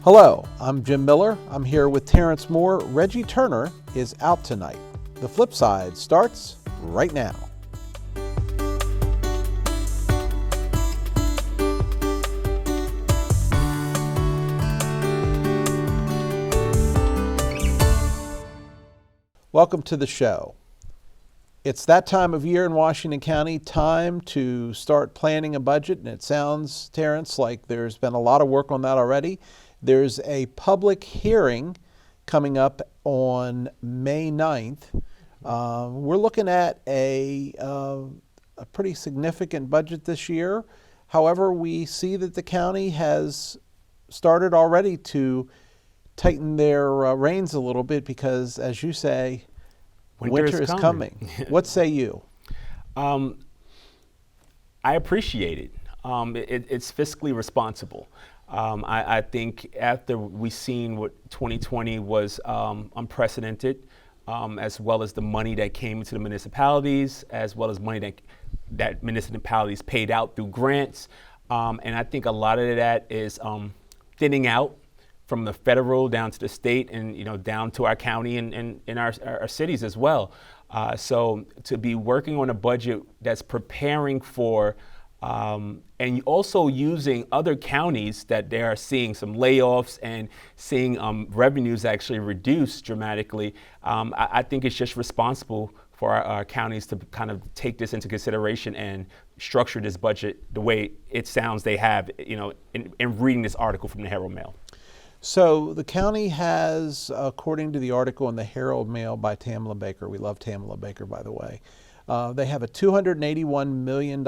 Hello, I'm Jim Miller. I'm here with Terrence Moore. Reggie Turner is out tonight. The FlipSide starts right now. Welcome to the show. It's that time of year in Washington County, time to start planning a budget, and it sounds, Terrence, like there's been a lot of work on that already. There's a public hearing coming up on May 9th. We're looking at a pretty significant budget this year. However, we see that the county has started already to tighten their reins a little bit because, as you say, winter is coming. What say you? I appreciate it. It's fiscally responsible. I think after we've seen what 2020 was unprecedented, as well as the money that came into the municipalities, as well as money that municipalities paid out through grants. And I think a lot of that is thinning out from the federal down to the state and down to our county and our cities as well. So to be working on a budget that's preparing for and also using other counties that they are seeing some layoffs and seeing revenues actually reduce dramatically, I think it's just responsible for our counties to kind of take this into consideration and structure this budget the way it sounds they have, in reading this article from the Herald Mail. So the county has, according to the article in the Herald Mail by Tamla Baker, we love Tamla Baker, by the way, they have a $281 million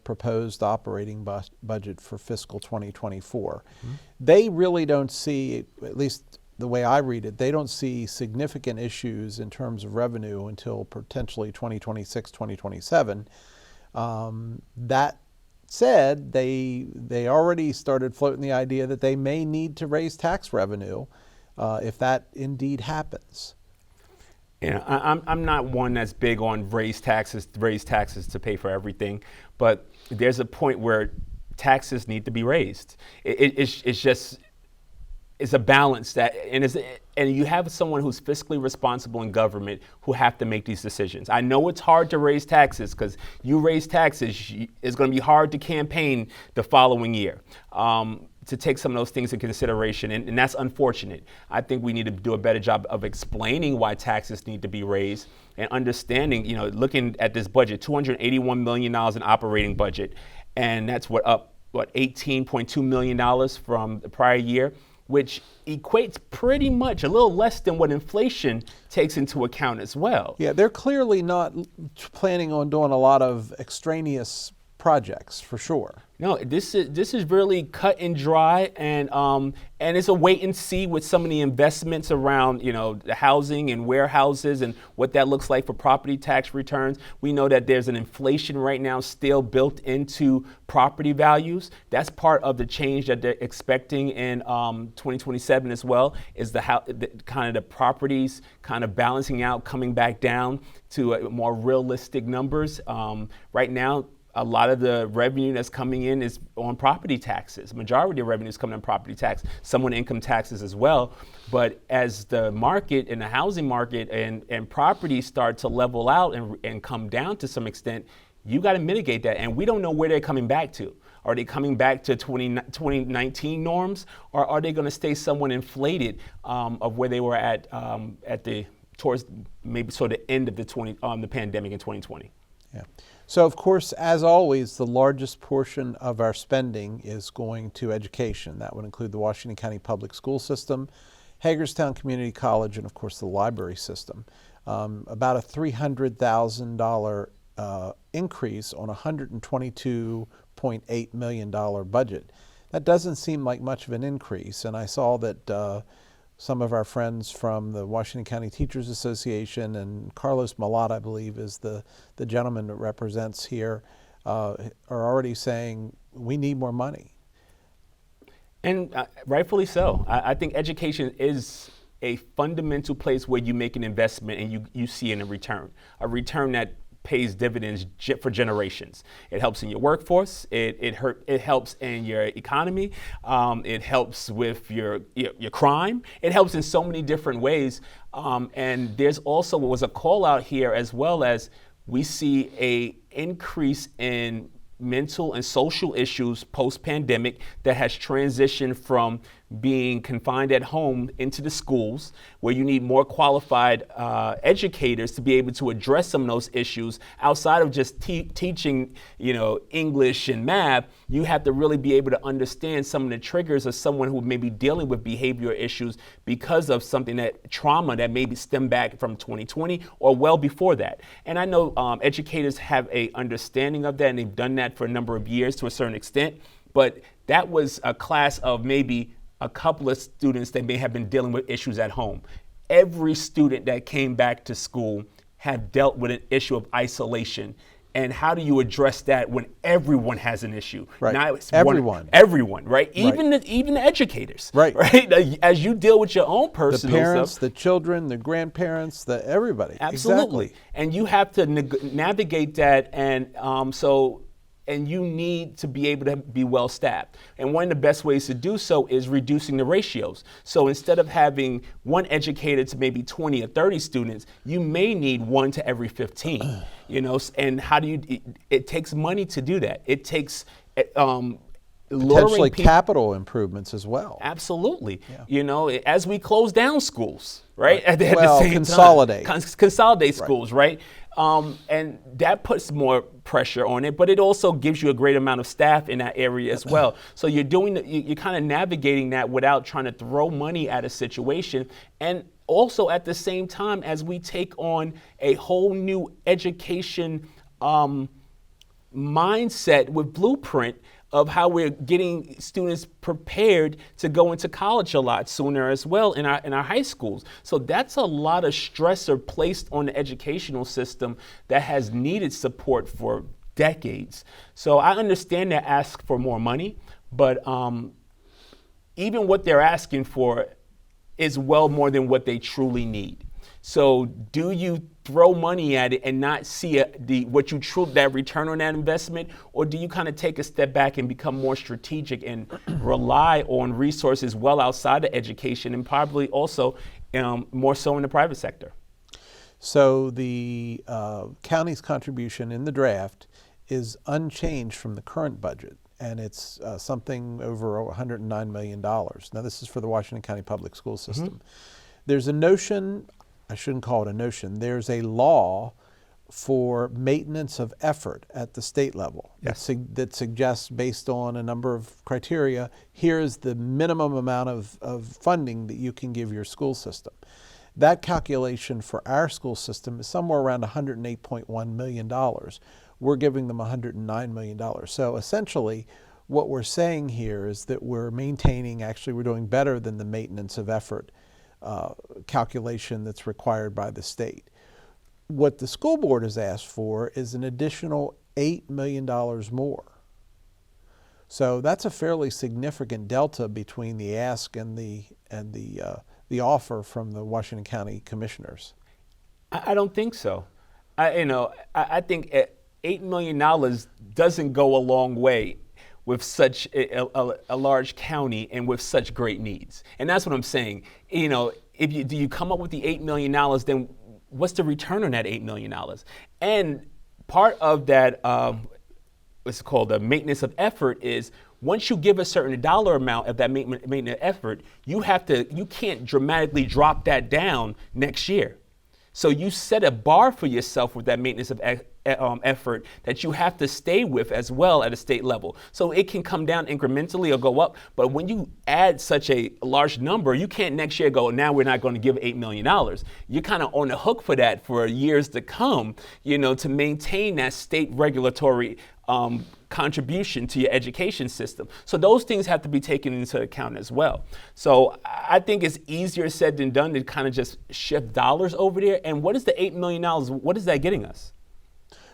proposed operating budget for fiscal 2024. Mm-hmm. They really don't see, at least the way I read it, they don't see significant issues in terms of revenue until potentially 2026, 2027. That said, they already started floating the idea that they may need to raise tax revenue if that indeed happens. I'm not one that's big on raise taxes to pay for everything, but there's a point where taxes need to be raised. It's a balance and you have someone who's fiscally responsible in government who have to make these decisions. I know it's hard to raise taxes because you raise taxes, it's going to be hard to campaign the following year. To take some of those things into consideration, and that's unfortunate. I think we need to do a better job of explaining why taxes need to be raised and understanding, looking at this budget, $281 million in operating budget, and that's $18.2 million from the prior year, which equates pretty much a little less than what inflation takes into account as well. Yeah, they're clearly not planning on doing a lot of extraneous projects, for sure. No, this is really cut and dry, and it's a wait and see with some of the investments around the housing and warehouses and what that looks like for property tax returns. We know that there's an inflation right now still built into property values. That's part of the change that they're expecting in 2027 as well. Is the properties kind of balancing out, coming back down to more realistic numbers. Right now, a lot of the revenue that's coming in is on property taxes. Majority of revenue is coming on property tax, some on income taxes as well. But as the market and the housing market and properties start to level out and come down to some extent, you got to mitigate that. And we don't know where they're coming back to. Are they coming back to 2019 norms, or are they going to stay somewhat inflated of where they were at towards maybe sort of the end of the pandemic in 2020? Yeah. So, of course, as always, the largest portion of our spending is going to education. That would include the Washington County Public School System, Hagerstown Community College, and, of course, the library system. About a $300,000 increase on a $122.8 million budget. That doesn't seem like much of an increase, and I saw that some of our friends from the Washington County Teachers Association, and Carlos Malat, I believe, is the gentleman that represents here, are already saying we need more money. And rightfully so. I think education is a fundamental place where you make an investment and you see in a return that pays dividends for generations. It helps in your workforce. It helps in your economy. It helps with your crime. It helps in so many different ways. And there's also was a call out here as well as we see a increase in mental and social issues post-pandemic that has transitioned from being confined at home into the schools, where you need more qualified educators to be able to address some of those issues outside of just teaching, English and math. You have to really be able to understand some of the triggers of someone who may be dealing with behavioral issues because of something trauma that maybe stem back from 2020 or well before that. And I know educators have a understanding of that, and they've done that for a number of years to a certain extent, but that was a class of maybe a couple of students that may have been dealing with issues at home. Every student that came back to school had dealt with an issue of isolation. And how do you address that when everyone has an issue? Right. Now it's everyone, right? Even the educators, right? As you deal with your own personal the parents, stuff, the children, the grandparents, everybody. Absolutely. Exactly. And you have to navigate that, and you need to be able to be well staffed. And one of the best ways to do so is reducing the ratios. So instead of having one educator to maybe 20 or 30 students, you may need one to every 15. And how do you? It takes money to do that. It takes potentially capital improvements as well. Absolutely. Yeah. As we close down schools, right? At the same consolidate. time, consolidate schools, right? And that puts more pressure on it, but it also gives you a great amount of staff in that area as well. So you're kind of navigating that without trying to throw money at a situation. And also at the same time, as we take on a whole new education mindset with Blueprint of how we're getting students prepared to go into college a lot sooner as well in our high schools. So that's a lot of stressor placed on the educational system that has needed support for decades. So I understand they ask for more money, but even what they're asking for is well more than what they truly need. So do you throw money at it and not see that return on that investment, or do you kind of take a step back and become more strategic and rely on resources well outside of education and probably also more so in the private sector? So the county's contribution in the draft is unchanged from the current budget, and it's something over $109 million. Now this is for the Washington County Public School System. Mm-hmm. There's a notion, I shouldn't call it a notion, there's a law for maintenance of effort at the state level. Yes. that suggests, based on a number of criteria, here's the minimum amount of funding that you can give your school system. That calculation for our school system is somewhere around $108.1 million. We're giving them $109 million. So essentially, what we're saying here is that we're maintaining, actually we're doing better than the maintenance of effort calculation that's required by the state. What the school board has asked for is an additional $8 million more. So that's a fairly significant delta between the ask and the offer from the Washington County commissioners. I don't think so. I think $8 million doesn't go a long way with such a large county and with such great needs. And that's what I'm saying. Do you come up with the $8 million, then what's the return on that $8 million? And part of that, what's called the maintenance of effort, is once you give a certain dollar amount of that maintenance effort, you can't dramatically drop that down next year. So you set a bar for yourself with that maintenance of effort that you have to stay with as well at a state level. So it can come down incrementally or go up, but when you add such a large number, you can't next year go, now we're not going to give $8 million. You're kind of on the hook for that for years to come, to maintain that state regulatory contribution to your education system. So those things have to be taken into account as well. So I think it's easier said than done to kind of just shift dollars over there. And what is the $8 million? What is that getting us?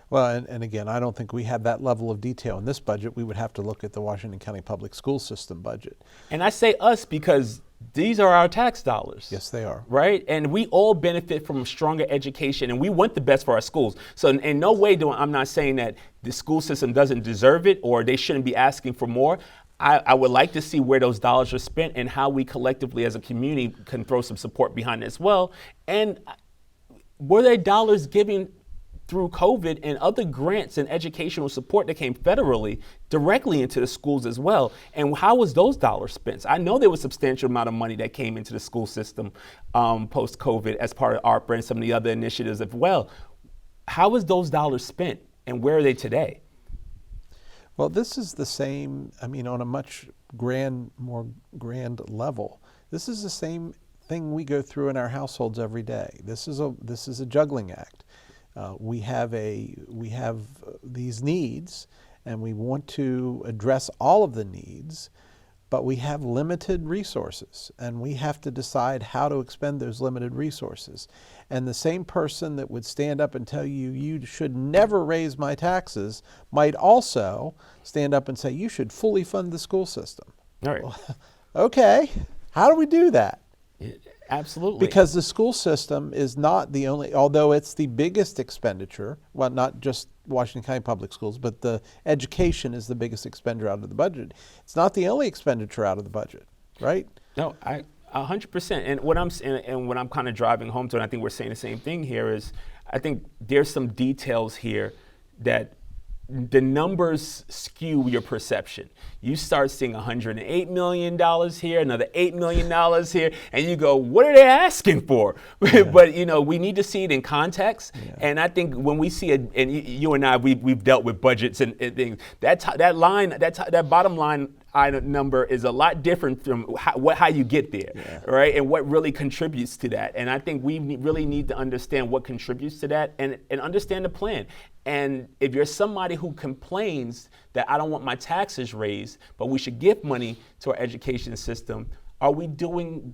Well, and again, I don't think we have that level of detail in this budget. We would have to look at the Washington County Public School System budget. And I say us because these are our tax dollars. Yes, they are. Right? And we all benefit from a stronger education, and we want the best for our schools. So in no way I'm not saying that the school system doesn't deserve it or they shouldn't be asking for more. I would like to see where those dollars are spent and how we collectively as a community can throw some support behind it as well. And were there dollars given through COVID and other grants and educational support that came federally directly into the schools as well? And how was those dollars spent? I know there was a substantial amount of money that came into the school system post-COVID as part of ARPA and some of the other initiatives as well. How was those dollars spent and where are they today? Well, this is the same, on a much more grand level. This is the same thing we go through in our households every day. This is a juggling act. We have these needs, and we want to address all of the needs, but we have limited resources, and we have to decide how to expend those limited resources. And the same person that would stand up and tell you, you should never raise my taxes, might also stand up and say, you should fully fund the school system. All right. Well, okay, how do we do that? Absolutely. Because the school system is not the only, although it's the biggest expenditure, well, not just Washington County Public Schools, but the education is the biggest expenditure out of the budget. It's not the only expenditure out of the budget, right? No, 100%. And what I'm kind of driving home to, and I think we're saying the same thing here, is I think there's some details here that the numbers skew your perception. You start seeing $108 million here, another $8 million here, and you go, what are they asking for? Yeah. But we need to see it in context. Yeah. And I think when we see it, and you and I, we've dealt with budgets and things, that bottom line item number is a lot different from how you get there, yeah. Right? And what really contributes to that. And I think we really need to understand what contributes to that and understand the plan. And if you're somebody who complains that I don't want my taxes raised, but we should give money to our education system, are we doing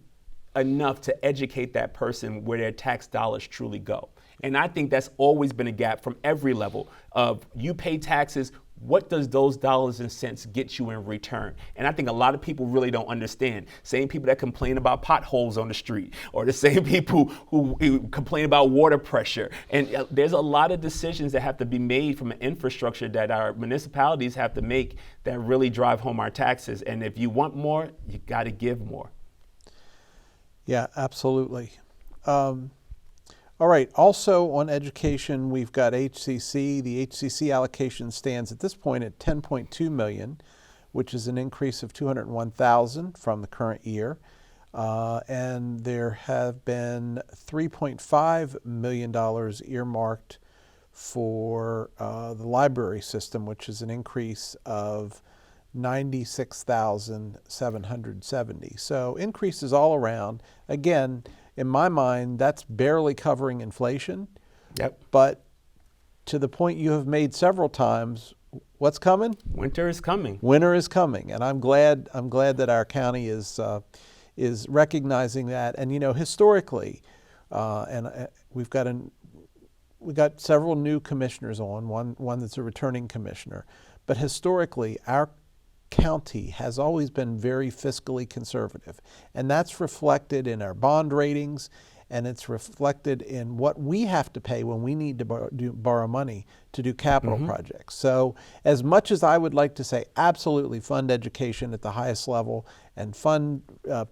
enough to educate that person where their tax dollars truly go? And I think that's always been a gap from every level of you pay taxes. What does those dollars and cents get you in return? And I think a lot of people really don't understand. Same people that complain about potholes on the street, or the same people who complain about water pressure. And there's a lot of decisions that have to be made from an infrastructure that our municipalities have to make that really drive home our taxes. And if you want more, you got to give more. Yeah, absolutely. All right, also on education, we've got HCC. The HCC allocation stands at this point at $10.2 million, which is an increase of $201,000 from the current year. And there have been $3.5 million earmarked for the library system, which is an increase of $96,770. So increases all around. Again, in my mind, that's barely covering inflation. Yep. But to the point you have made several times, what's coming? Winter is coming. Winter is coming, and I'm glad that our county is recognizing that. And historically, we've got several new commissioners on. One that's a returning commissioner, but historically, our county has always been very fiscally conservative, and that's reflected in our bond ratings, and it's reflected in what we have to pay when we need to borrow money to do capital projects. So as much as I would like to say absolutely fund education at the highest level and fund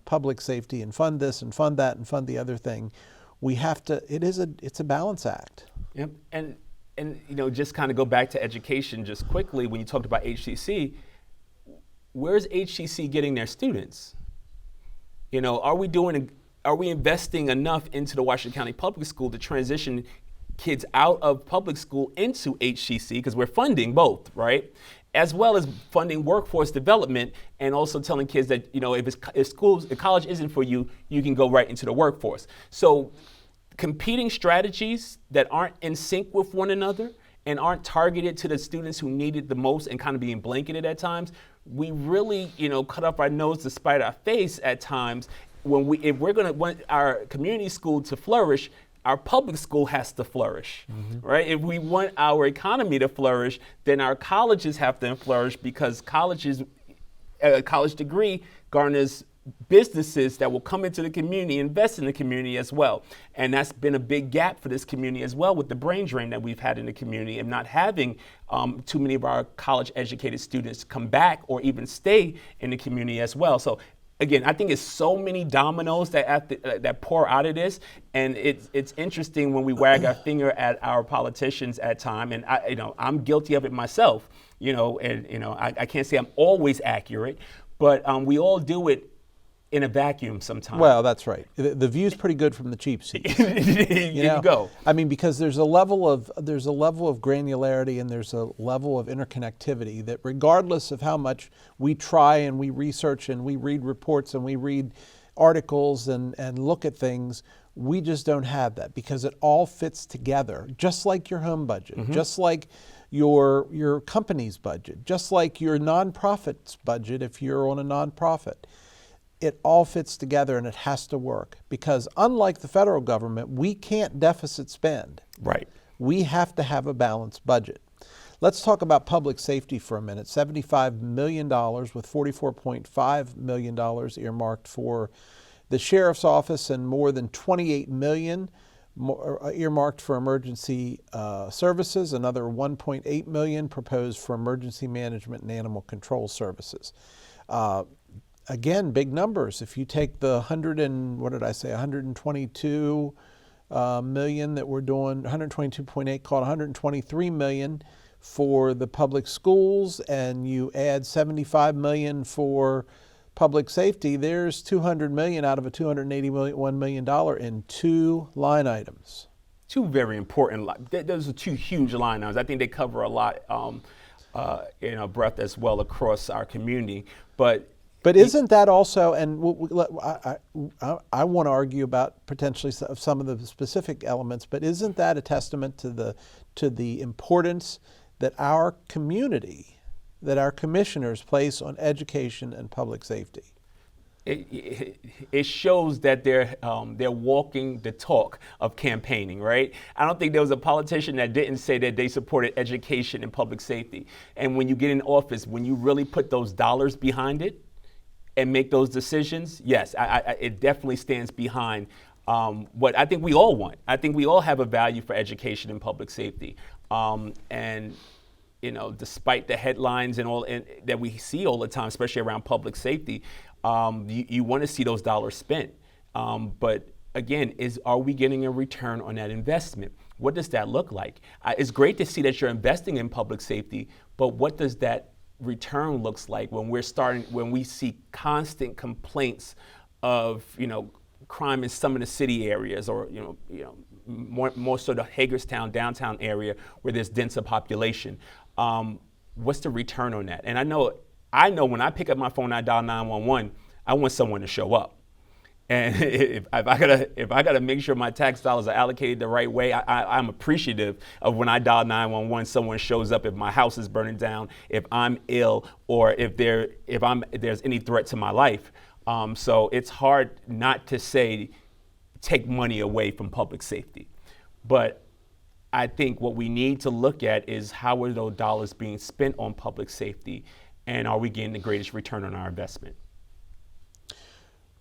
public safety and fund this and fund that and fund the other thing, we have to, it's a balance act. Yep. And just kind of go back to education just quickly, when you talked about HCC, where's HCC getting their students? Are we investing enough into the Washington County Public School to transition kids out of public school into HCC, because we're funding both, right? As well as funding workforce development, and also telling kids that, if college isn't for you, you can go right into the workforce. So competing strategies that aren't in sync with one another and aren't targeted to the students who need it the most and kind of being blanketed at times, we really, cut off our nose to spite our face at times. If we're going to want our community school to flourish, our public school has to flourish, right? If we want our economy to flourish, then our colleges have to flourish, because a college degree garners businesses that will come into the community, invest in the community as well. And that's been a big gap for this community as well, with the brain drain that we've had in the community and not having too many of our college educated students come back or even stay in the community as well. So again, I think it's so many dominoes that pour out of this, and it's interesting when we wag our finger at our politicians at time, and I'm guilty of it myself. I can't say I'm always accurate, but we all do it in a vacuum sometimes. Well, that's right. The view's pretty good from the cheap seats. You go. I mean, because there's a level of granularity and there's a level of interconnectivity that, regardless of how much we try and we research and we read reports and we read articles and look at things, we just don't have that, because it all fits together, just like your home budget, just like your company's budget, just like your nonprofit's budget if you're on a nonprofit. It all fits together, and it has to work, because unlike the federal government, we can't deficit spend. Right. We have to have a balanced budget. Let's talk about public safety for a minute. $75 million with $44.5 million earmarked for the sheriff's office and more than $28 million earmarked for emergency services, another $1.8 million proposed for emergency management and animal control services. Again, big numbers. If you take the 122 million that we're doing, 122.8, called 123 million for the public schools, and you add 75 million for public safety, there's 200 million out of a $281 million in two line items. Two very important. Those are two huge line items. I think they cover a lot in a breadth as well across our community. But isn't that also, and I want to argue about potentially some of the specific elements, but isn't that a testament to the importance that our community, that our commissioners place on education and public safety? It shows that they're walking the talk of campaigning, right? I don't think there was a politician that didn't say that they supported education and public safety. And when you get in office, when you really put those dollars behind it and make those decisions, yes, it definitely stands behind what I think we all want. I think we all have a value for education and public safety. And despite the headlines and all that we see all the time, especially around public safety, you want to see those dollars spent. But again, are we getting a return on that investment? What does that look like? It's great to see that you're investing in public safety, but what does that return looks like when we see constant complaints of crime in some of the city areas, or more so the Hagerstown downtown area where there's denser population? What's the return on that? And I know when I pick up my phone, I dial 911. I want someone to show up. And if I gotta make sure my tax dollars are allocated the right way, I'm appreciative of when I dial 911, someone shows up if my house is burning down, if I'm ill, or if there's any threat to my life. So it's hard not to say take money away from public safety. But I think what we need to look at is how are those dollars being spent on public safety, and are we getting the greatest return on our investment?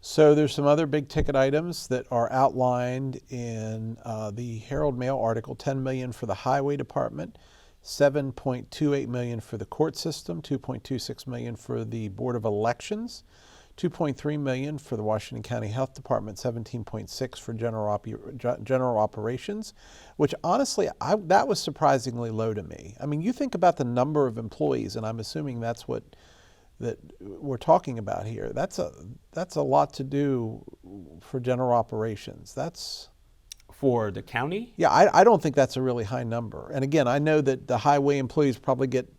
So there's some other big ticket items that are outlined in the Herald Mail article. $10 million for the Highway Department, $7.28 million for the court system, $2.26 million for the Board of Elections, $2.3 million for the Washington County Health Department, $17.6 for general operations, which honestly, that was surprisingly low to me. I mean, you think about the number of employees, and I'm assuming that's what that we're talking about here. That's a lot to do for general operations. That's for the county? Yeah, I don't think that's a really high number. And again, I know that the highway employees probably get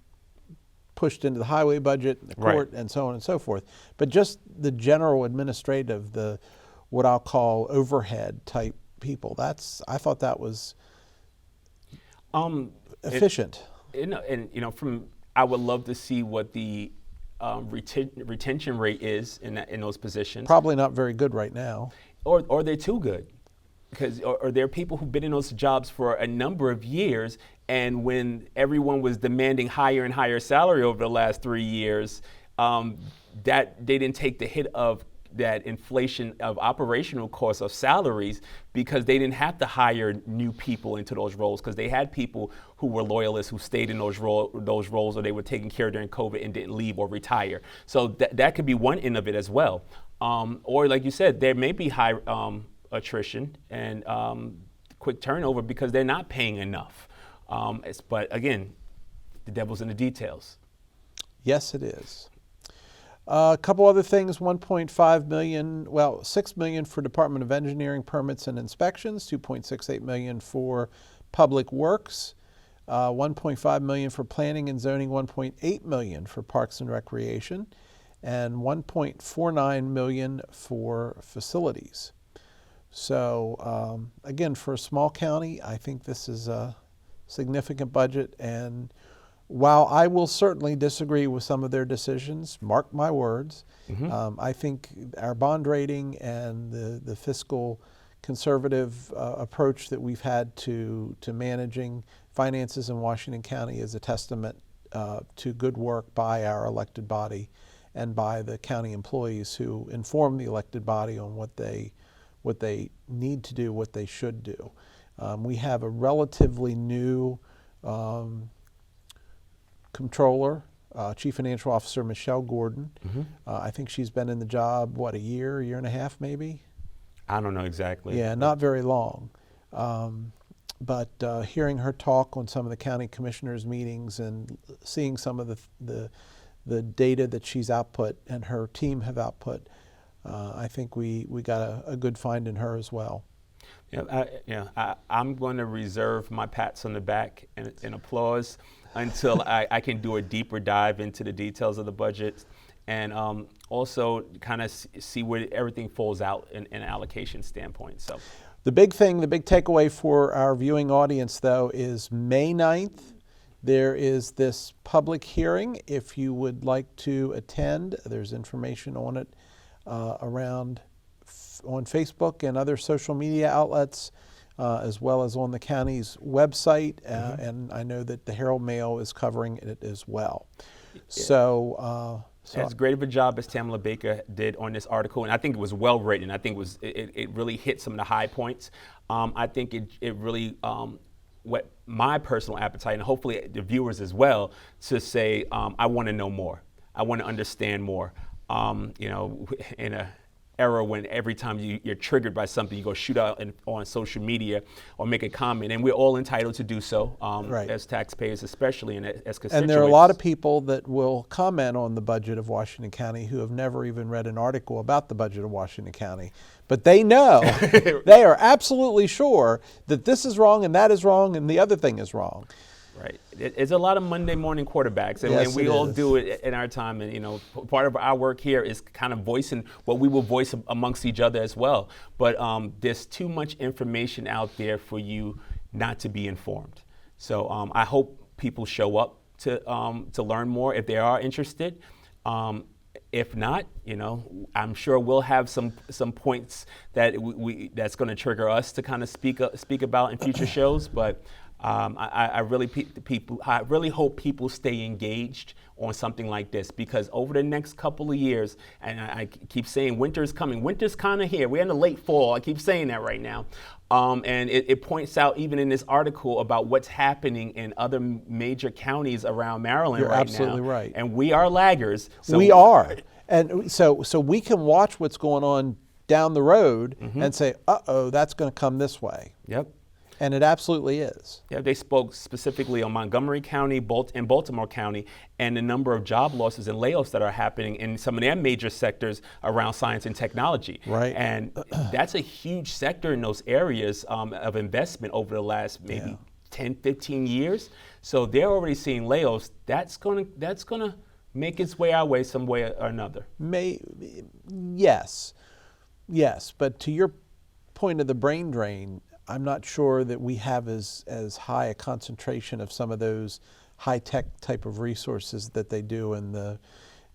pushed into the highway budget, the court, and so on and so forth. But just the general administrative, what I'll call overhead type people, I thought that was efficient. I would love to see what the retention rate is in those positions. Probably not very good right now. Or they're too good. Or there are people who've been in those jobs for a number of years, and when everyone was demanding higher and higher salary over the last 3 years, that they didn't take the hit of that inflation of operational costs of salaries because they didn't have to hire new people into those roles because they had people who were loyalists who stayed in those roles or they were taken care of during COVID and didn't leave or retire. So that could be one end of it as well. Or like you said, there may be high attrition and quick turnover because they're not paying enough. But again, the devil's in the details. Yes, it is. A couple other things, 1.5 million, well, 6 million for Department of Engineering permits and inspections, 2.68 million for Public Works, 1.5 million for Planning and Zoning, 1.8 million for Parks and Recreation, and 1.49 million for facilities. So again, for a small county, I think this is a significant budget, and while I will certainly disagree with some of their decisions, mark my words, I think our bond rating and the fiscal conservative approach that we've had to managing finances in Washington County is a testament to good work by our elected body and by the county employees who inform the elected body on what they need to do, what they should do. We have a relatively new Controller, Chief Financial Officer Michelle Gordon. I think she's been in the job, what, a year and a half maybe? I don't know exactly. Yeah, not very long. But hearing her talk on some of the county commissioners' meetings and seeing some of the data that she's output and her team have output, I think we got a good find in her as well. I'm going to reserve my pats on the back and applause until I can do a deeper dive into the details of the budget and also kind of see where everything falls out in an allocation standpoint. So, the big takeaway for our viewing audience, though, is May 9th. There is this public hearing. If you would like to attend, there's information on it on Facebook and other social media outlets, as well as on the county's website, and I know that the Herald Mail is covering it as well. Yeah. So as great of a job as Tamala Baker did on this article, and I think it was well written. I think it really hit some of the high points. I think it really whet my personal appetite, and hopefully the viewers as well, to say I want to know more. I want to understand more. In a era when every time you're triggered by something, you go shoot out on social media or make a comment, and we're all entitled to do so as taxpayers, especially and as constituents. And there are a lot of people that will comment on the budget of Washington County who have never even read an article about the budget of Washington County, but they know, they are absolutely sure that this is wrong and that is wrong and the other thing is wrong. Right. It's a lot of Monday morning quarterbacks, and we all do it in our time. And, part of our work here is kind of voicing what we will voice amongst each other as well. But there's too much information out there for you not to be informed. So I hope people show up to learn more if they are interested. If not, I'm sure we'll have some points that that's going to trigger us to kind of speak about in future shows. But I really hope people stay engaged on something like this, because over the next couple of years, and I keep saying winter's coming. Winter's kind of here. We're in the late fall. I keep saying that right now. And it points out even in this article about what's happening in other major counties around Maryland right now. You're absolutely right. And we are laggers. So we are. And so we can watch what's going on down the road and say, uh-oh, that's going to come this way. Yep. And it absolutely is. Yeah, they spoke specifically on Montgomery County and Baltimore County and the number of job losses and layoffs that are happening in some of their major sectors around science and technology. Right. And that's a huge sector in those areas of investment over the last maybe 10, 15 years. So they're already seeing layoffs. That's gonna make its way our way some way or another. Yes. But to your point of the brain drain, I'm not sure that we have as high a concentration of some of those high-tech type of resources that they do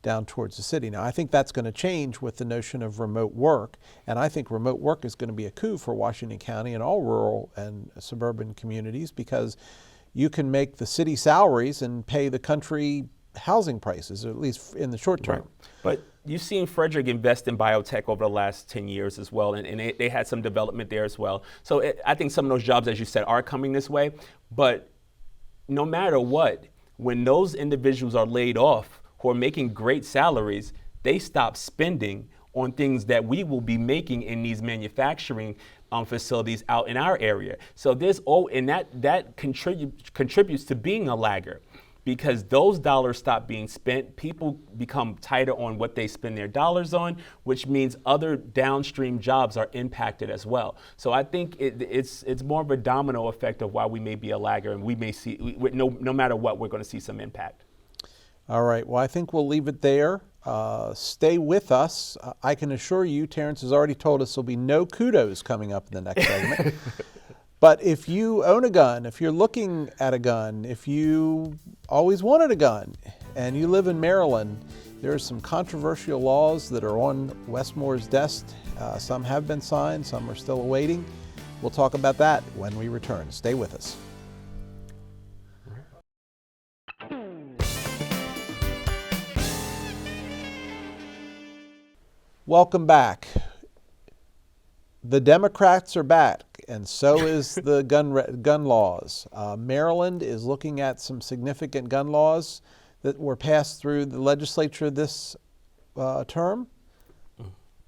down towards the city. Now, I think that's going to change with the notion of remote work, and I think remote work is going to be a coup for Washington County and all rural and suburban communities, because you can make the city salaries and pay the country housing prices, at least in the short term. Right. you've seen Frederick invest in biotech over the last 10 years as well, and they had some development there as well. So I think some of those jobs, as you said, are coming this way. But no matter what, when those individuals are laid off who are making great salaries, they stop spending on things that we will be making in these manufacturing facilities out in our area. So and that contributes to being a laggard, because those dollars stop being spent. People become tighter on what they spend their dollars on, which means other downstream jobs are impacted as well. So I think it's more of a domino effect of why we may be a laggard, and we may see, no matter what, we're going to see some impact. All right. Well, I think we'll leave it there. Stay with us. I can assure you, Terrence has already told us there'll be no kudos coming up in the next segment. But if you own a gun, if you're looking at a gun, if you always wanted a gun and you live in Maryland, there are some controversial laws that are on Westmore's desk. Some have been signed, some are still awaiting. We'll talk about that when we return. Stay with us. Welcome back. The Democrats are back, and so is the gun laws. Maryland is looking at some significant gun laws that were passed through the legislature this term.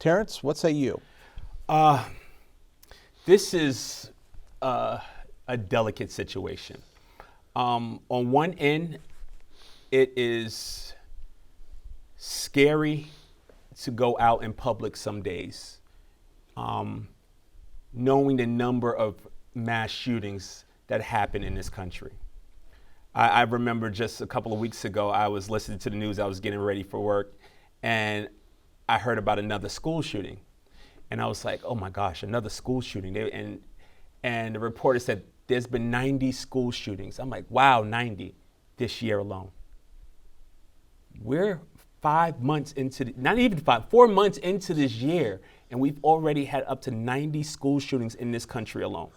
Terrence, what say you? This is a delicate situation. On one end, it is scary to go out in public some days, knowing the number of mass shootings that happen in this country. I remember just a couple of weeks ago, I was listening to the news, I was getting ready for work, and I heard about another school shooting. And I was like, oh my gosh, another school shooting. And the reporter said, there's been 90 school shootings. I'm like, wow, 90 this year alone. We're 5 months into, not even 4 months into this year, and we've already had up to 90 school shootings in this country alone.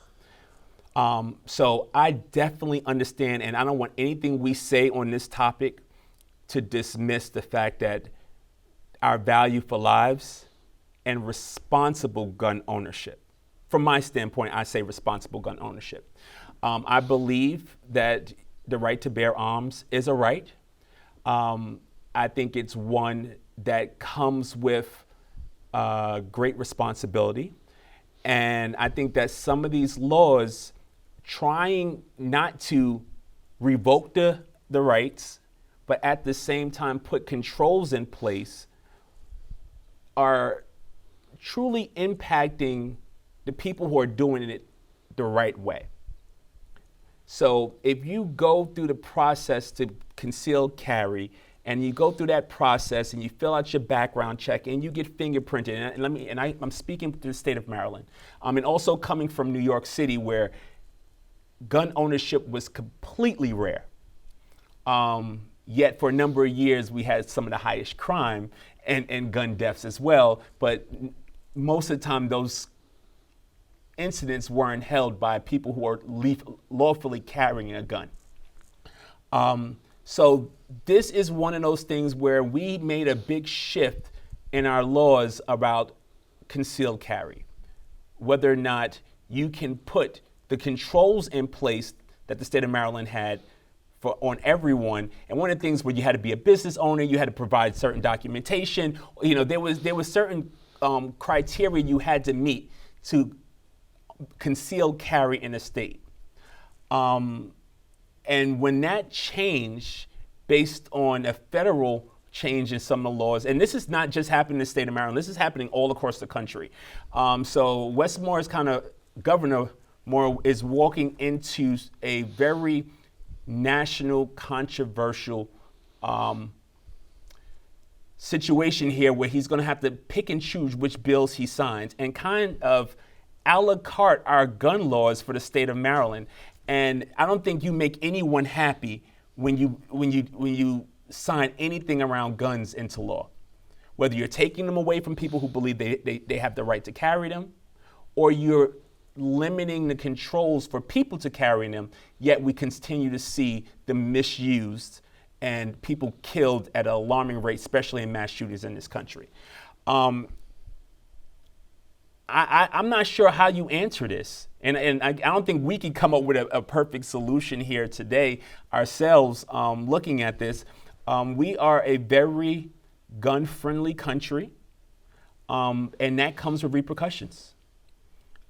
So I definitely understand, and I don't want anything we say on this topic to dismiss the fact that our value for lives and responsible gun ownership. From my standpoint, I say responsible gun ownership. I believe that the right to bear arms is a right. I think it's one that comes with great responsibility. And I think that some of these laws trying not to revoke the rights, but at the same time put controls in place are truly impacting the people who are doing it the right way. So if you go through the process to conceal carry, and you go through that process and you fill out your background check and you get fingerprinted, I'm speaking to the state of Maryland, and also coming from New York City, where gun ownership was completely rare. Yet for a number of years we had some of the highest crime and gun deaths as well, but most of the time those incidents weren't held by people who are lawfully carrying a gun. So this is one of those things where we made a big shift in our laws about concealed carry, whether or not you can put the controls in place that the state of Maryland had on everyone. And one of the things where you had to be a business owner, you had to provide certain documentation. You know, there was certain criteria you had to meet to conceal carry in a state. And when that changed based on a federal change in some of the laws, and this is not just happening in the state of Maryland, this is happening all across the country. So Westmore's Governor Moore is walking into a very national controversial situation here, where he's going to have to pick and choose which bills he signs and kind of a la carte our gun laws for the state of Maryland. And I don't think you make anyone happy when you sign anything around guns into law, whether you're taking them away from people who believe they have the right to carry them, or you're limiting the controls for people to carry them, yet we continue to see them misused and people killed at an alarming rate, especially in mass shootings in this country. I'm not sure how you answer this. And I don't think we can come up with a perfect solution here today ourselves looking at this. We are a very gun-friendly country, and that comes with repercussions.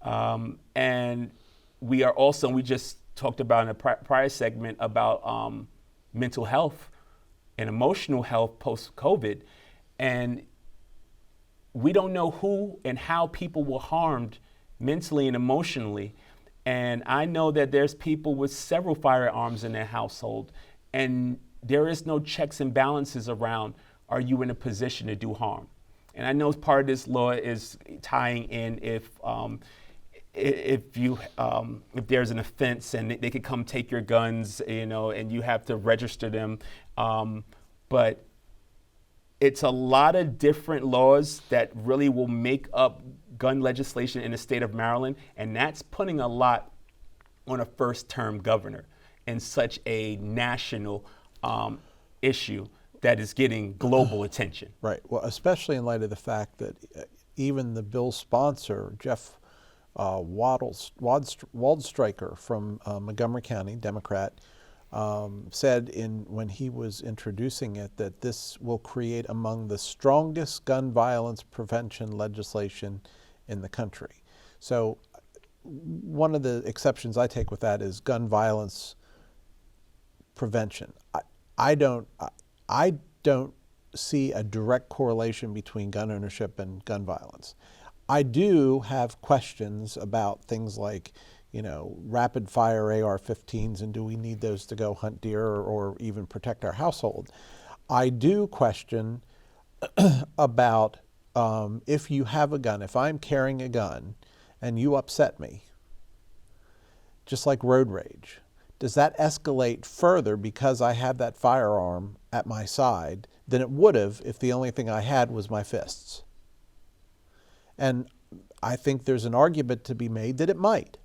And we are also, we just talked about in a prior segment about mental health and emotional health post-COVID. And we don't know who and how people were harmed mentally and emotionally. And I know that there's people with several firearms in their household, and there is no checks and balances around, are you in a position to do harm? And I know part of this law is tying in if there's an offense and they could come take your guns, and you have to register them. But it's a lot of different laws that really will make up gun legislation in the state of Maryland, and that's putting a lot on a first-term governor and such a national issue that is getting global attention. Right. Well, especially in light of the fact that even the bill sponsor, Jeff Waldstreicher from Montgomery County, Democrat, said when he was introducing it that this will create among the strongest gun violence prevention legislation in the country. So one of the exceptions I take with that is gun violence prevention. I don't see a direct correlation between gun ownership and gun violence. I do have questions about things like, rapid fire AR-15s, and do we need those to go hunt deer or even protect our household? I do question about if you have a gun, if I'm carrying a gun and you upset me, just like road rage, does that escalate further because I have that firearm at my side than it would have if the only thing I had was my fists? And I think there's an argument to be made that it might.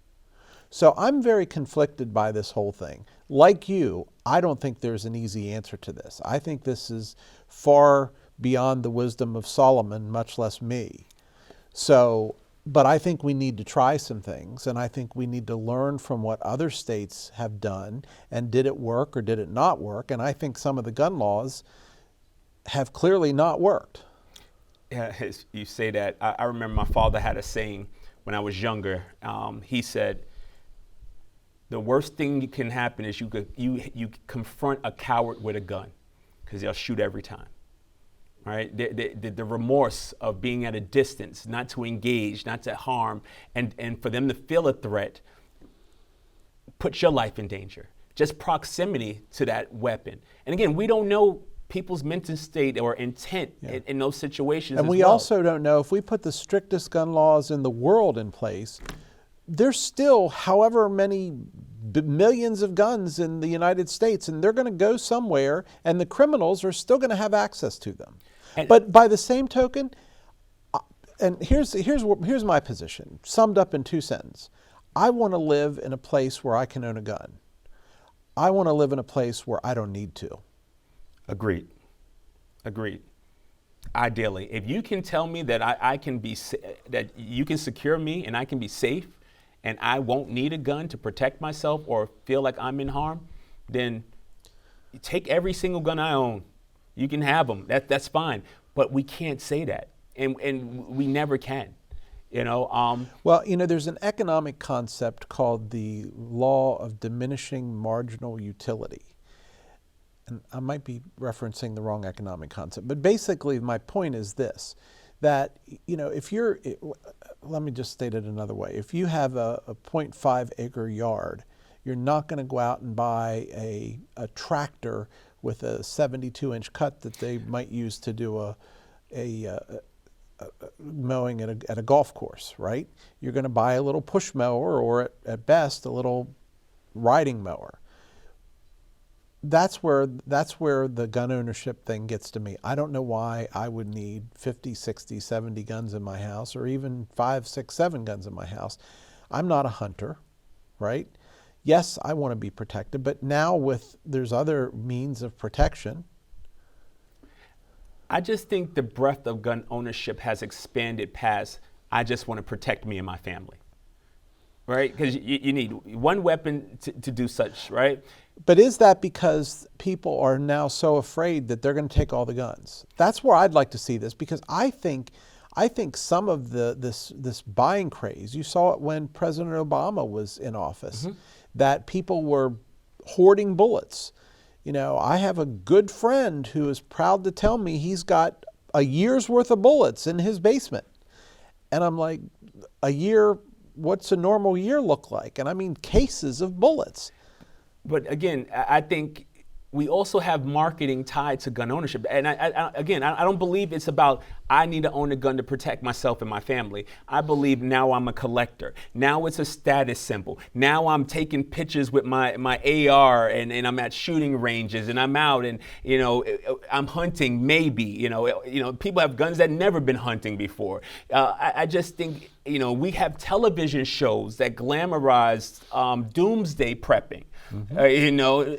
So I'm very conflicted by this whole thing. Like you, I don't think there's an easy answer to this. I think this is far beyond the wisdom of Solomon, much less me. But I think we need to try some things, and I think we need to learn from what other states have done, and did it work or did it not work? And I think some of the gun laws have clearly not worked. Yeah, you say that. I remember my father had a saying when I was younger. He said, the worst thing that can happen is you confront a coward with a gun, because they'll shoot every time. Right? The remorse of being at a distance, not to engage, not to harm, and for them to feel a threat puts your life in danger. Just proximity to that weapon. And again, we don't know people's mental state or intent in those situations. And we also don't know, if we put the strictest gun laws in the world in place, there's still however many millions of guns in the United States, and they're going to go somewhere, and the criminals are still going to have access to them. But by the same token, and here's my position, summed up in 2 sentences. I want to live in a place where I can own a gun. I want to live in a place where I don't need to. Agreed. Ideally, if you can tell me that I can be, that you can secure me and I can be safe, and I won't need a gun to protect myself or feel like I'm in harm, then take every single gun I own. You can have them. That's fine. But we can't say that, and we never can. Well, there's an economic concept called the law of diminishing marginal utility. And I might be referencing the wrong economic concept, but basically my point is this, that, let me just state it another way. If you have a 0.5 acre yard, you're not going to go out and buy a tractor with a 72-inch cut that they might use to do a mowing at a golf course, right? You're going to buy a little push mower, or at best a little riding mower. That's where the gun ownership thing gets to me. I don't know why I would need 50, 60, 70 guns in my house, or even 5, 6, 7 guns in my house. I'm not a hunter, right? yes, I want to be protected, but now there's other means of protection. I just think the breadth of gun ownership has expanded past, I just want to protect me and my family, right? Because you need one weapon to do such, right? But is that because people are now so afraid that they're going to take all the guns? That's where I'd like to see this, because I think some of this buying craze, you saw it when President Obama was in office, that people were hoarding bullets. You know, I have a good friend who is proud to tell me he's got a year's worth of bullets in his basement. And I'm like, a year, what's a normal year look like? And I mean cases of bullets. But again, I think we also have marketing tied to gun ownership. And I don't believe it's about, I need to own a gun to protect myself and my family. I believe now I'm a collector. Now it's a status symbol. Now I'm taking pictures with my AR and I'm at shooting ranges and I'm out and, you know, I'm hunting maybe, you know, people have guns that never been hunting before. I just think, you know, we have television shows that glamorize doomsday prepping. You know,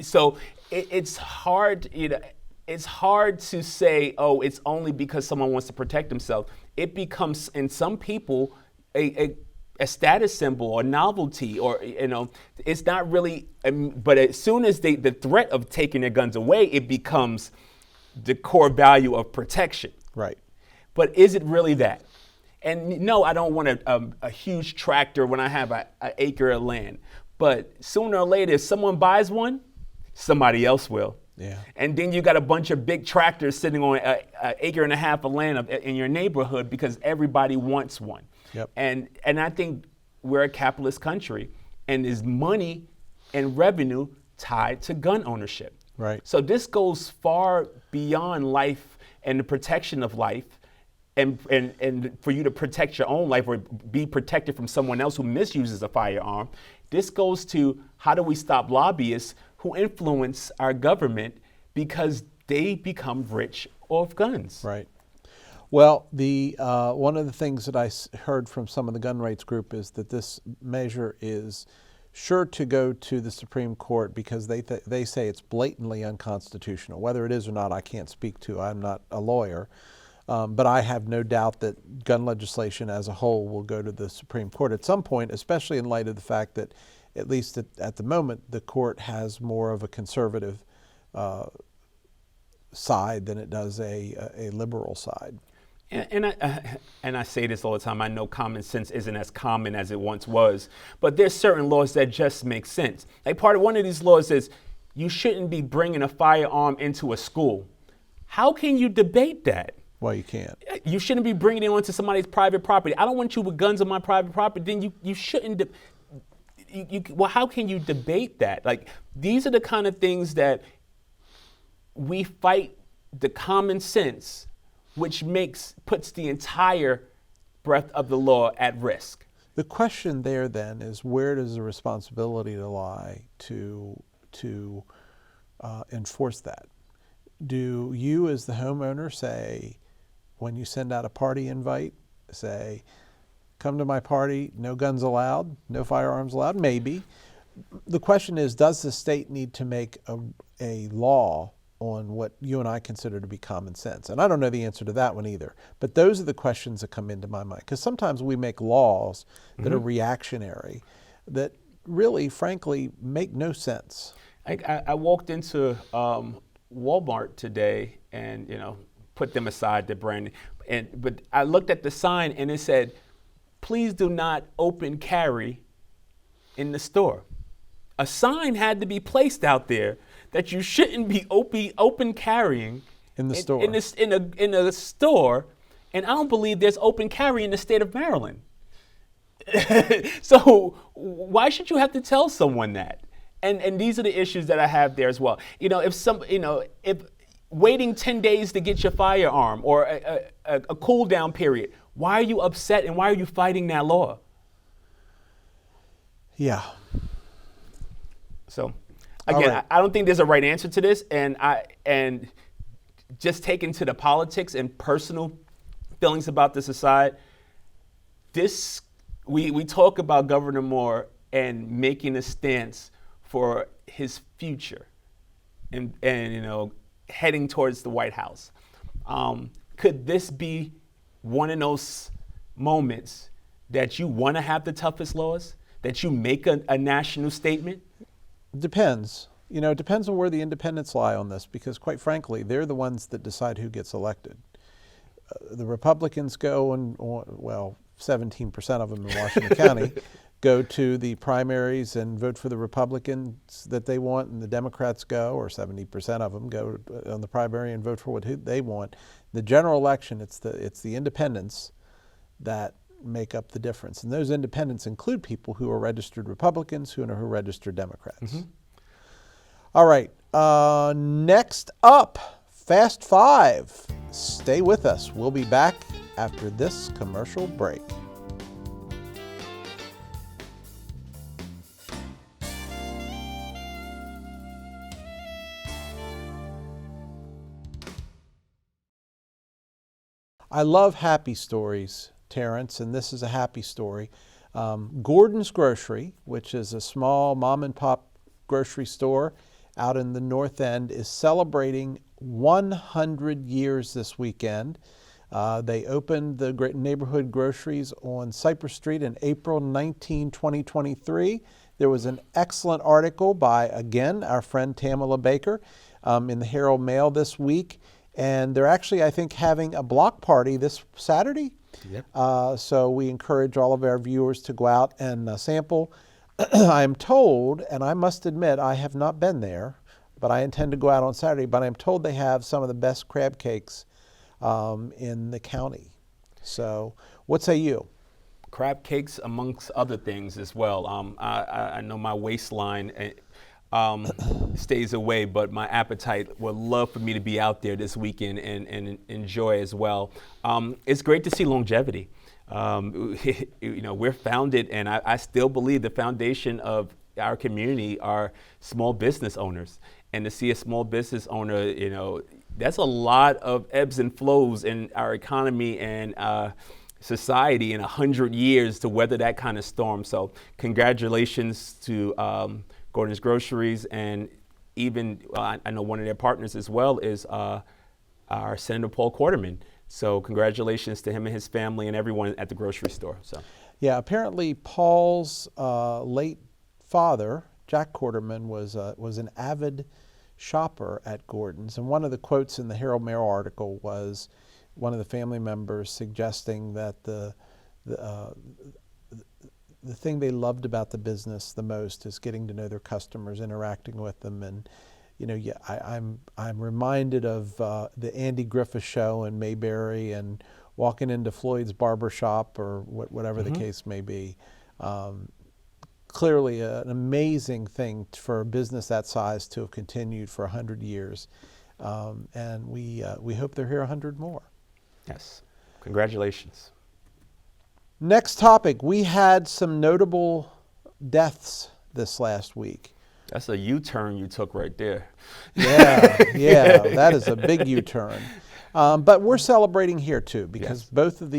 so it's hard, you know, it's hard to say, oh, it's only because someone wants to protect themselves. It becomes, in some people, a status symbol or novelty, or, you know, it's not really, but as soon as the threat of taking their guns away, it becomes the core value of protection. Right. But is it really that? And no, I don't want a huge tractor when I have an acre of land. But sooner or later, if someone buys one, somebody else will. Yeah. And then you got a bunch of big tractors sitting on an acre and a half of land in your neighborhood because everybody wants one. Yep. And I think we're a capitalist country, and there's money and revenue tied to gun ownership. Right. So this goes far beyond life and the protection of life. And for you to protect your own life or be protected from someone else who misuses a firearm, this goes to how do we stop lobbyists who influence our government because they become rich off guns. Right. Well, one of the things that I heard from some of the gun rights group is that this measure is sure to go to the Supreme Court because they say it's blatantly unconstitutional. Whether it is or not, I can't speak to. I'm not a lawyer. But I have no doubt that gun legislation as a whole will go to the Supreme Court at some point, especially in light of the fact that, at least at the moment, the court has more of a conservative side than it does a liberal side. And I say this all the time. I know common sense isn't as common as it once was, but there's certain laws that just make sense. Like one of these laws says you shouldn't be bringing a firearm into a school. How can you debate that? Well, you can't. You shouldn't be bringing it onto somebody's private property. I don't want you with guns on my private property. Then you shouldn't. Well, how can you debate that? Like, these are the kind of things that we fight the common sense, which puts the entire breadth of the law at risk. The question there then is, where does the responsibility lie to enforce that? Do you, as the homeowner, say, when you send out a party invite, say, come to my party, no guns allowed, no firearms allowed? Maybe. The question is, does the state need to make a law on what you and I consider to be common sense? And I don't know the answer to that one either. But those are the questions that come into my mind. Because sometimes we make laws that are reactionary, that really, frankly, make no sense. I walked into Walmart today and, you know, put them aside, the brand. But I looked at the sign and it said, please do not open carry in the store. A sign had to be placed out there that you shouldn't be open carrying in the store. In a store, and I don't believe there's open carry in the state of Maryland. So why should you have to tell someone that? And these are the issues that I have there as well. You know, if waiting 10 days to get your firearm or a cool down period, why are you upset and why are you fighting that law? Yeah. So, again, right. I don't think there's a right answer to this, and just taken to the politics and personal feelings about this aside, we talk about Governor Moore and making a stance for his future and heading towards the White House. Could this be one of those moments that you want to have the toughest laws, that you make a national statement? Depends. It depends on where the independents lie on this, because quite frankly, they're the ones that decide who gets elected. The Republicans go and, 17% of them in Washington County go to the primaries and vote for the Republicans that they want, and the Democrats go, or 70% of them go on the primary and vote for who they want. The general election, it's the independents that make up the difference. And those independents include people who are registered Republicans, who are registered Democrats. Mm-hmm. All right, next up, Fast Five. Stay with us. We'll be back after this commercial break. I love happy stories, Terrence, and this is a happy story. Gordon's Grocery, which is a small mom and pop grocery store out in the North End, is celebrating 100 years this weekend. They opened the neighborhood groceries on Cypress Street in April 19, 2023. There was an excellent article by, again, our friend Tamala Baker in the Herald Mail this week. And they're actually, I think, having a block party this Saturday. Yep. So we encourage all of our viewers to go out and sample. I'm told, and I must admit I have not been there, but I intend to go out on Saturday, but I'm told they have some of the best crab cakes in the county. So what say you? Crab cakes amongst other things as well. I know my waistline stays away, but my appetite would love for me to be out there this weekend and enjoy as well. It's great to see longevity. We're founded, and I still believe the foundation of our community are small business owners. And to see a small business owner, that's a lot of ebbs and flows in our economy and society in 100 years to weather that kind of storm. So congratulations to Gordon's Groceries, and even I know one of their partners as well is our Senator Paul Quarterman. So congratulations to him and his family and everyone at the grocery store. So yeah, apparently Paul's late father, Jack Quarterman, was an avid shopper at Gordon's, and one of the quotes in the Herald Mail article was one of the family members suggesting that the thing they loved about the business the most is getting to know their customers, interacting with them. And I'm reminded of the Andy Griffith Show in Mayberry and walking into Floyd's barber shop or whatever the case may be. Clearly an amazing thing for a business that size to have continued for 100 years. And we hope they're here 100 more. Yes, congratulations. Next topic, we had some notable deaths this last week. That's a U-turn you took right there. Yeah, that is a big U-turn. But we're celebrating here too, because yes, both of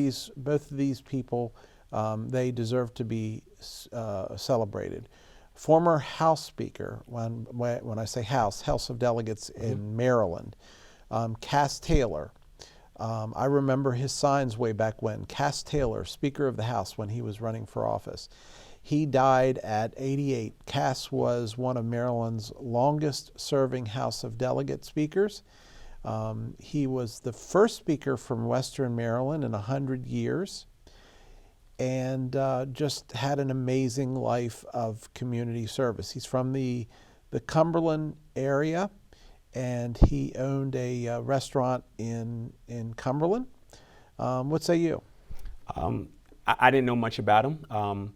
these people, they deserve to be celebrated. Former House Speaker, when I say House of Delegates in Maryland, Cass Taylor. I remember his signs way back when. Cass Taylor, Speaker of the House, when he was running for office. He died at 88. Cass was one of Maryland's longest serving House of Delegate speakers. He was the first speaker from Western Maryland in 100 years, and just had an amazing life of community service. He's from the Cumberland area, and he owned a restaurant in Cumberland. What say you? I didn't know much about him.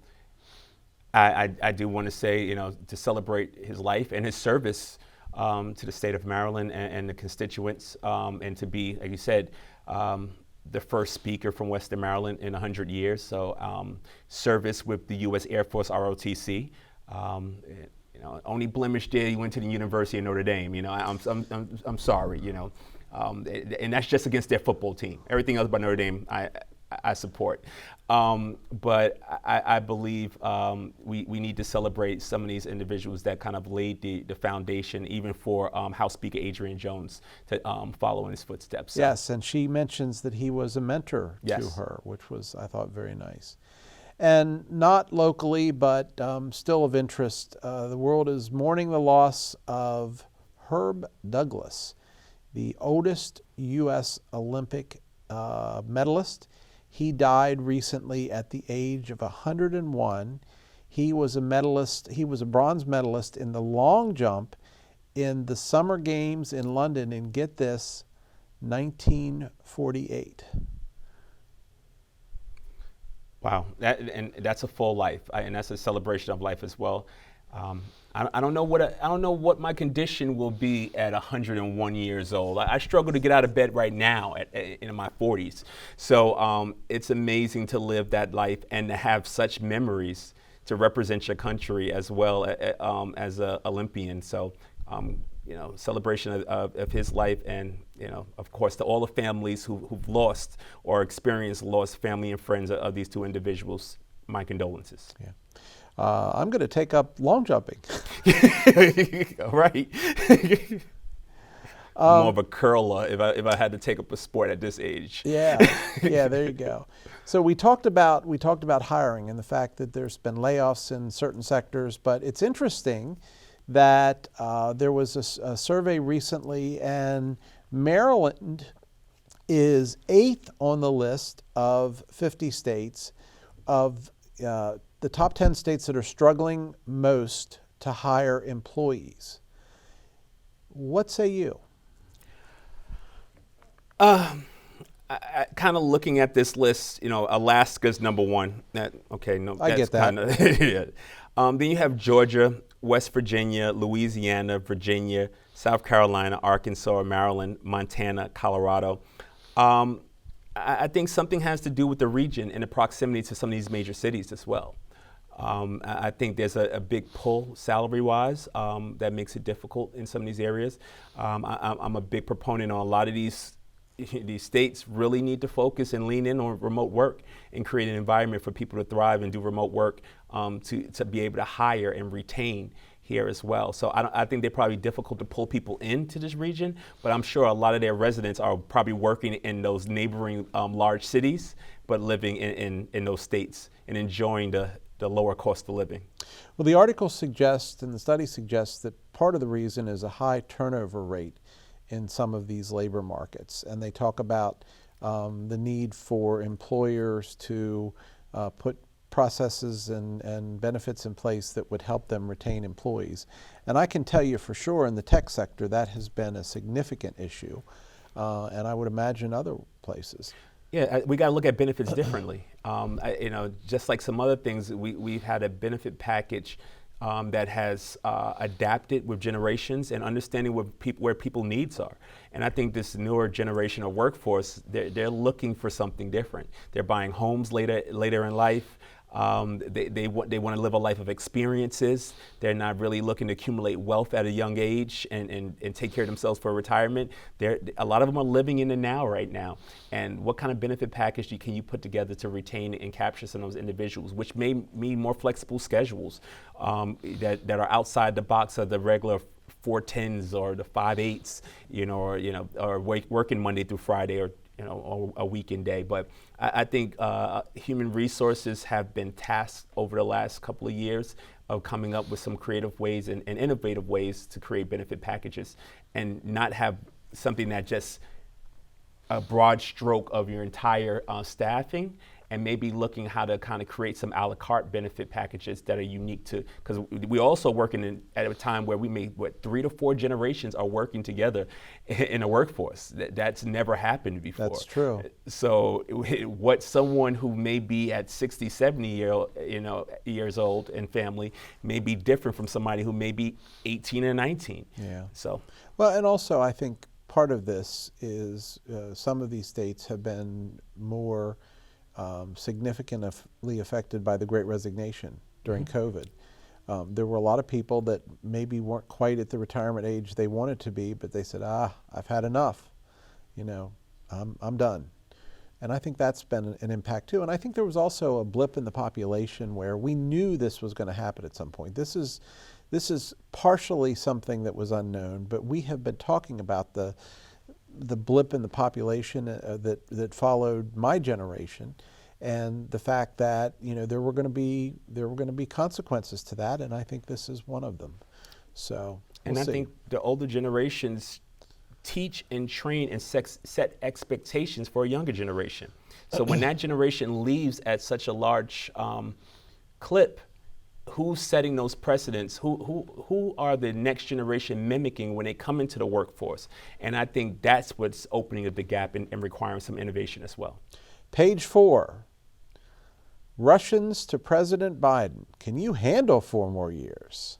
I do want to say, to celebrate his life and his service to the state of Maryland and the constituents, and to be, like you said, the first speaker from Western Maryland in 100 years. So service with the U.S. Air Force ROTC. Only blemish there, he went to the University of Notre Dame. I'm sorry, and that's just against their football team. Everything else about Notre Dame, I support. But I believe we need to celebrate some of these individuals that kind of laid the foundation, even for House Speaker Adrian Jones to follow in his footsteps. So. Yes, and she mentions that he was a mentor to Yes. her, which was, I thought, very nice. And not locally, but still of interest, the world is mourning the loss of Herb Douglas, the oldest U.S. Olympic medalist. He died recently at the age of 101. He was a medalist. He was a bronze medalist in the long jump in the Summer Games in London, and get this, 1948. Wow, and that's a full life, and that's a celebration of life as well. I don't know what my condition will be at 101 years old. I struggle to get out of bed right now in my 40s. So it's amazing to live that life and to have such memories to represent your country as well as an Olympian. So celebration of his life, and of course, to all the families who've lost or experienced lost family and friends of these two individuals, my condolences. Yeah. I'm going to take up long jumping. Right. More of a curler if I had to take up a sport at this age. Yeah, yeah, there you go. So we talked about hiring and the fact that there's been layoffs in certain sectors, but it's interesting that there was a survey recently, and Maryland is 8th on the list of 50 states of the top 10 states that are struggling most to hire employees. What say you? Kind of looking at this list, Alaska's number one. I get that. Yeah. Then you have Georgia, West Virginia, Louisiana, Virginia, South Carolina, Arkansas, Maryland, Montana, Colorado. I think something has to do with the region and the proximity to some of these major cities as well. I think there's a big pull salary-wise that makes it difficult in some of these areas. I'm a big proponent on a lot of these states really need to focus and lean in on remote work and create an environment for people to thrive and do remote work to be able to hire and retain here as well. So I think they're probably difficult to pull people into this region, but I'm sure a lot of their residents are probably working in those neighboring large cities, but living in those states and enjoying the lower cost of living. Well, the article suggests and the study suggests that part of the reason is a high turnover rate in some of these labor markets. And they talk about the need for employers to put processes and benefits in place that would help them retain employees. And I can tell you for sure in the tech sector that has been a significant issue, and I would imagine other places. Yeah, we got to look at benefits differently. Just like some other things, we've had a benefit package that has adapted with generations and understanding where people needs are. And I think this newer generation of workforce, they're looking for something different. They're buying homes later in life. They want to live a life of experiences. They're not really looking to accumulate wealth at a young age and take care of themselves for retirement. A lot of them are living in the now right now. And what kind of benefit package can you put together to retain and capture some of those individuals, which may mean more flexible schedules that are outside the box of the regular 410s or the 5/8s, or working Monday through Friday or a weekend day. But I think human resources have been tasked over the last couple of years of coming up with some creative ways and innovative ways to create benefit packages and not have something that just a broad stroke of your entire staffing, and maybe looking how to kind of create some a la carte benefit packages that are unique to, because we also working at a time where we may, 3 to 4 generations are working together in a workforce. That's never happened before. That's true. So what someone who may be at 60, 70 years old and family may be different from somebody who may be 18 and 19. Yeah. So. Well, and also I think part of this is some of these states have been more significantly affected by the Great Resignation during COVID. There were a lot of people that maybe weren't quite at the retirement age they wanted to be, but they said, I've had enough, I'm done. And I think that's been an impact too. And I think there was also a blip in the population where we knew this was going to happen at some point. This is partially something that was unknown, but we have been talking about the blip in the population that followed my generation, and the fact that there were going to be consequences to that, and I think this is one of them. So and I think the older generations teach and train and set expectations for a younger generation. So when that generation leaves at such a large clip, who's setting those precedents? Who are the next generation mimicking when they come into the workforce? And I think that's what's opening up the gap and requiring some innovation as well. Page 4, Russians to President Biden. Can you handle 4 more years?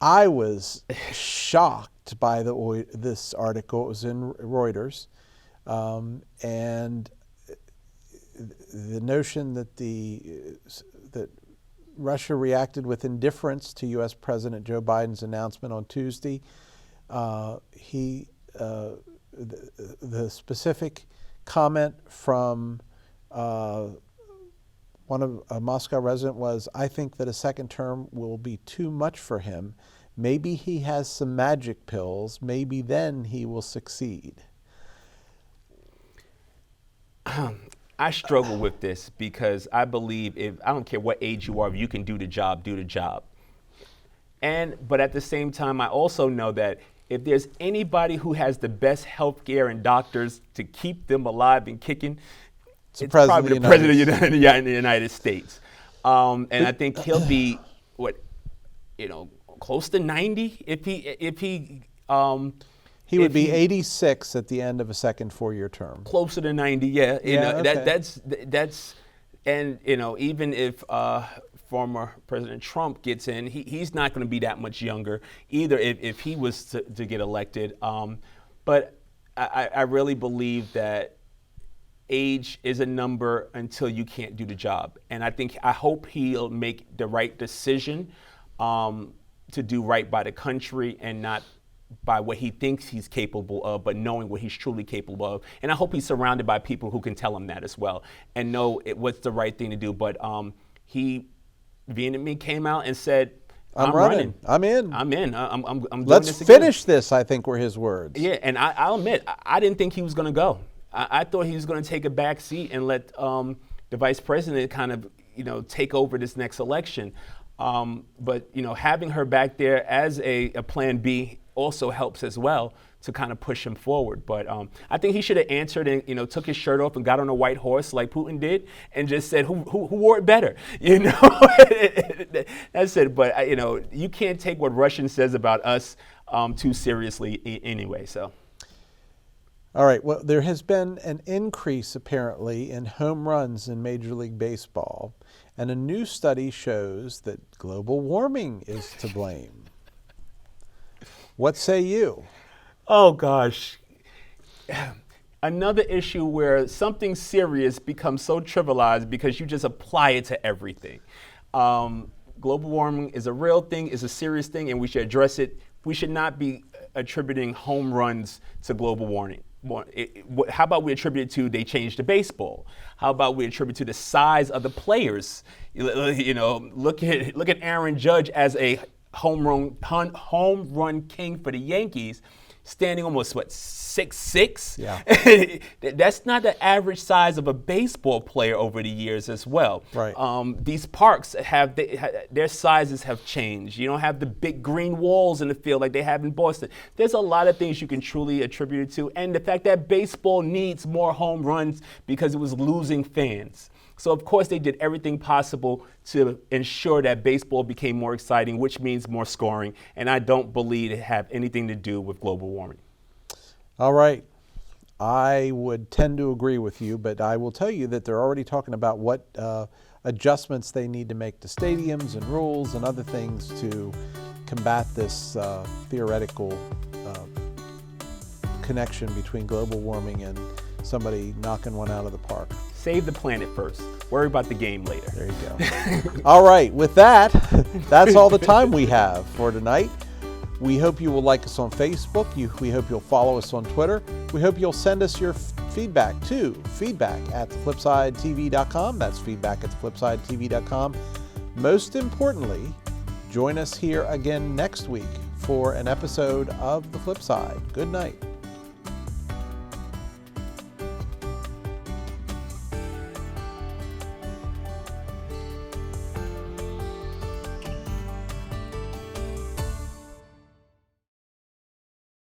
I was shocked by this article. It was in Reuters, and the notion that Russia reacted with indifference to U.S. President Joe Biden's announcement on Tuesday. The specific comment from a Moscow resident was, "I think that a second term will be too much for him. Maybe he has some magic pills. Maybe then he will succeed." I struggle with this because I believe I don't care what age you are, if you can do the job, do the job. But at the same time, I also know that if there's anybody who has the best health care and doctors to keep them alive and kicking, it's probably the president of the United States. And I think he'll be close to 90 if he He would be 86 at the end of a second 4-year term. Closer to 90, yeah. Okay. That's and even if former President Trump gets in, he's not going to be that much younger either if he was to get elected. But I really believe that age is a number until you can't do the job. And I hope he'll make the right decision to do right by the country and not by what he thinks he's capable of, but knowing what he's truly capable of. And I hope he's surrounded by people who can tell him that as well and know what's the right thing to do. But he vehemently came out and said, I'm running. I'm in. I'm doing Let's this again. finish this, I think were his words. Yeah, and I'll admit, I didn't think he was going to go. I thought he was going to take a back seat and let the vice president kind of, take over this next election. But having her back there as a plan B also helps as well to kind of push him forward. But I think he should have answered and took his shirt off and got on a white horse like Putin did and just said, who wore it better? That's it. But you can't take what Russian says about us too seriously anyway. So. All right. Well, there has been an increase apparently in home runs in Major League Baseball, and a new study shows that global warming is to blame. What say you? Oh, gosh. Another issue where something serious becomes so trivialized because you just apply it to everything. Global warming is a real thing, is a serious thing, and we should address it. We should not be attributing home runs to global warming. How about we attribute it to they changed the baseball? How about we attribute to the size of the players? Look at Aaron Judge as a home run king for the Yankees, standing almost 6'6". Yeah. That's not the average size of a baseball player over the years as well. Right. These parks their sizes have changed. You don't have the big green walls in the field like they have in Boston. There's a lot of things you can truly attribute it to, and the fact that baseball needs more home runs because it was losing fans. So, of course, they did everything possible to ensure that baseball became more exciting, which means more scoring. And I don't believe it have anything to do with global warming. All right. I would tend to agree with you, but I will tell you that they're already talking about what adjustments they need to make to stadiums and rules and other things to combat this theoretical connection between global warming and somebody knocking one out of the park. Save the planet first. Worry about the game later. There you go. All right. With that, that's all the time we have for tonight. We hope you will like us on Facebook. We hope you'll follow us on Twitter. We hope you'll send us your feedback to feedback@theflipsidetv.com. That's feedback@theflipsidetv.com. Most importantly, join us here again next week for an episode of The Flip Side. Good night.